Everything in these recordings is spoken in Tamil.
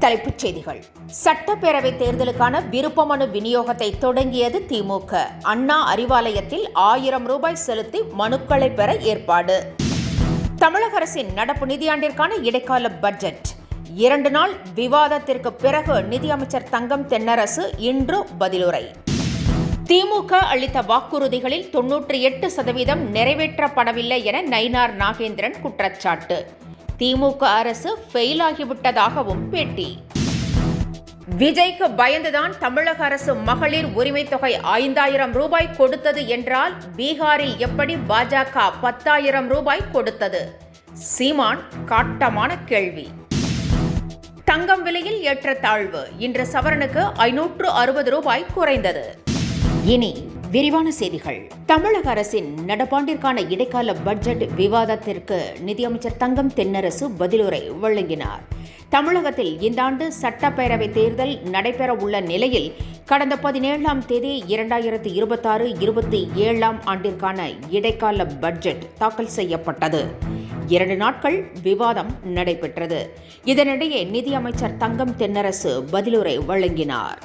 தலைப்புச் செய்திகள். சட்டப்பேரவைத் தேர்தலுக்கான விருப்ப மனு விநியோகத்தை தொடங்கியது திமுக. அண்ணா அறிவாலயத்தில் 1000 ரூபாய் செலுத்தி மனுக்களை பெற ஏற்பாடு. தமிழக அரசின் நடப்பு நிதியாண்டிற்கான இடைக்கால பட்ஜெட் 2 நாள் விவாதத்திற்கு பிறகு நிதியமைச்சர் தங்கம் தென்னரசு இன்று பதிலுரை. திமுக அளித்த வாக்குறுதிகளில் 98% நிறைவேற்றப்படவில்லை என நயினார் நாகேந்திரன் குற்றச்சாட்டு. திமுக அரசு ஃபெயில் ஆகிவிட்டதாகவும் பேட்டி. விஜய்க்கு பயந்துதான் தமிழக அரசு மகளிர் உரிமை தொகை 5000 ரூபாய் கொடுத்தது என்றால் பீகாரில் எப்படி பாஜக 10,000 ரூபாய் கொடுத்தது? சீமான் காட்டமான கேள்வி. தங்கம் விலையில் ஏற்றத்தாழ்வு. இன்று சவரனுக்கு 560 ரூபாய் குறைந்தது. இனி விரிவான செய்திகள். தமிழக அரசின் நடப்பாண்டிற்கான இடைக்கால பட்ஜெட் விவாதத்திற்கு நிதியமைச்சர் தங்கம் தென்னரசு பதிலுரை வழங்கினார். தமிழகத்தில் இந்த ஆண்டு சட்டப்பேரவை தேர்தல் நடைபெற உள்ள நிலையில் கடந்த 17ஆம் தேதி 2026-27ஆம் ஆண்டிற்கான இடைக்கால பட்ஜெட் தாக்கல் செய்யப்பட்டது. 2 நாட்கள் விவாதம் நடைபெற்றது. இதனிடையே நிதியமைச்சர் தங்கம் தென்னரசு பதிலுரை வழங்கினார்.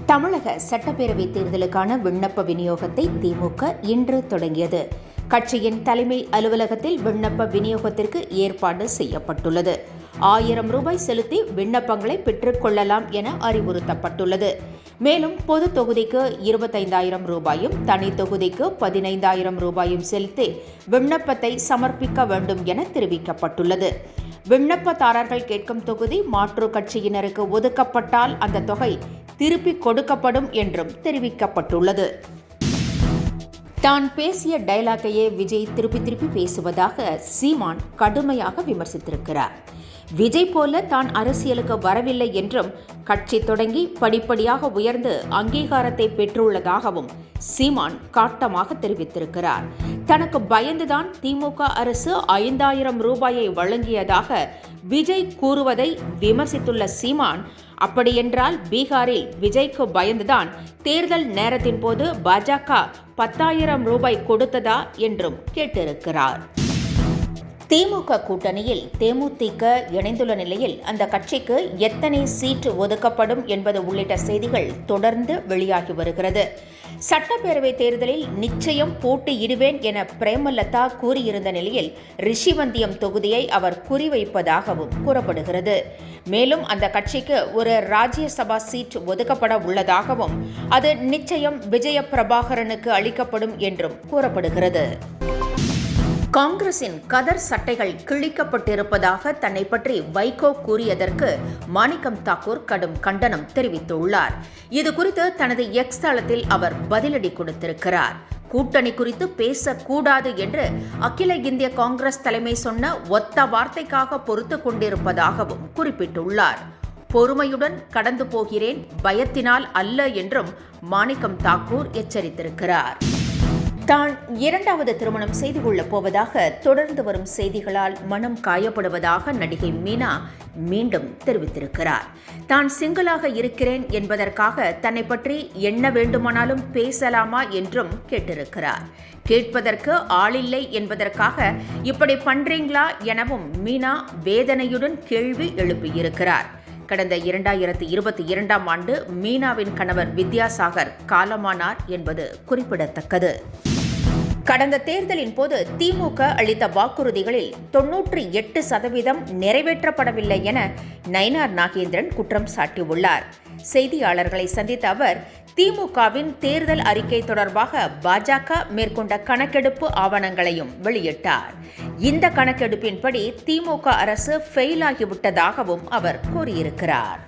தமிழக சட்டப்பேரவை தேர்தலுக்கான விண்ணப்ப விநியோகத்தை திமுக இன்று தொடங்கியது. கட்சியின் தலைமை அலுவலகத்தில் விண்ணப்ப விநியோகத்திற்கு ஏற்பாடு செய்யப்பட்டுள்ளது. 1000 ரூபாய் செலுத்தி விண்ணப்பங்களை பெற்றுக்கொள்ளலாம் என அறிவுறுத்தப்பட்டுள்ளது. மேலும் பொது தொகுதிக்கு 25,000 ரூபாயும் தனி தொகுதிக்கு 15,000 ரூபாயும் செலுத்தி விண்ணப்பத்தை சமர்ப்பிக்க வேண்டும் என தெரிவிக்கப்பட்டுள்ளது. விண்ணப்பதாரர்கள் கேட்கும் தொகுதி மாற்று கட்சியினருக்கு ஒதுக்கப்பட்டால் அந்த தொகை திருப்பிக் கொடுக்கப்படும் என்றும் தெரிவிக்கப்பட்டுள்ளது. தான் பேசிய டயலாக்கையே விஜய் திருப்பி பேசுவதாக சீமான் கடுமையாக விமர்சித்திருக்கிறார். விஜய் போல தான் அரசியலுக்கு வரவில்லை என்றும் கட்சி தொடங்கி படிப்படியாக உயர்ந்து அங்கீகாரத்தை பெற்றுள்ளதாகவும் சீமான் காட்டமாக தெரிவித்திருக்கிறார். தனக்கு பயந்துதான் திமுக அரசு 5000 ரூபாயை வழங்கியதாக விஜய் கூறுவதை விமர்சித்துள்ள சீமான், அப்படியென்றால் பீகாரில் விஜய்க்கு பயந்துதான் தேர்தல் நேரத்தின் போது பாஜக 10,000 ரூபாய் கொடுத்ததா என்றும் கேட்டிருக்கிறார். திமுக கூட்டணியில் தேமுதிக இணைந்துள்ள நிலையில் அந்த கட்சிக்கு எத்தனை சீட்டு ஒதுக்கப்படும் என்பது உள்ளிட்ட செய்திகள் தொடர்ந்து வெளியாகி வருகிறது. சட்டப்பேரவை தேர்தலில் நிச்சயம் போட்டியிடுவேன் என பிரேமலதா கூறியிருந்த நிலையில் ரிஷிவந்தியம் தொகுதியை அவர் குறிவைப்பதாகவும் கூறப்படுகிறது. மேலும் அந்த கட்சிக்கு ஒரு ராஜ்யசபா சீட் ஒதுக்கப்பட உள்ளதாகவும் அது நிச்சயம் விஜய பிரபாகரனுக்கு அளிக்கப்படும் என்றும் கூறப்படுகிறது. காங்கிரசின் கதர் சட்டைகள் கிழிக்கப்பட்டிருப்பதாக தன்னை பற்றி வைகோ கூறியதற்கு மாணிக்கம் தாக்கூர் கடும் கண்டனம் தெரிவித்துள்ளார். இதுகுறித்து தனது எக்ஸ் தளத்தில் அவர் பதிலடி கொடுத்திருக்கிறார். கூட்டணி குறித்து பேசக்கூடாது என்று அகில இந்திய காங்கிரஸ் தலைமை சொன்ன ஒத்த வார்த்தைக்காக பொறுத்து கொண்டிருப்பதாகவும் குறிப்பிட்டுள்ளார். பொறுமையுடன் கடந்து போகிறேன், பயத்தினால் அல்ல என்றும் மாணிக்கம் தாக்கூர் எச்சரித்திருக்கிறார். தான் 2வது திருமணம் செய்து கொள்ளப் போவதாக தொடர்ந்து வரும் செய்திகளால் மனம் காயப்படுவதாக நடிகை மீனா மீண்டும் தெரிவித்திருக்கிறார். தான் சிங்கிளாக இருக்கிறேன் என்பதற்காக தன்னை பற்றி என்ன வேண்டுமானாலும் பேசலாமா என்றும் கேட்டிருக்கிறார். கேட்பதற்கு ஆளில்லை என்பதற்காக இப்படி பண்றீங்களா எனவும் மீனா வேதனையுடன் கேள்வி எழுப்பியிருக்கிறார். கடந்த 2022ஆம் ஆண்டு மீனாவின் கணவர் வித்யாசாகர் காலமானார் என்பது குறிப்பிடத்தக்கது. கடந்த தேர்தலின் போது திமுக அளித்த வாக்குறுதிகளில் 98% நிறைவேற்றப்படவில்லை என நயினார் நாகேந்திரன் குற்றம் சாட்டியுள்ளார். செய்தியாளர்களை சந்தித்த அவர் திமுகவின் தேர்தல் அறிக்கை தொடர்பாக பாஜக மேற்கொண்ட கணக்கெடுப்பு ஆவணங்களையும் வெளியிட்டார். இந்த கணக்கெடுப்பின்படி திமுக அரசு ஃபெயில் ஆகிவிட்டதாகவும் அவர் கூறியிருக்கிறார்.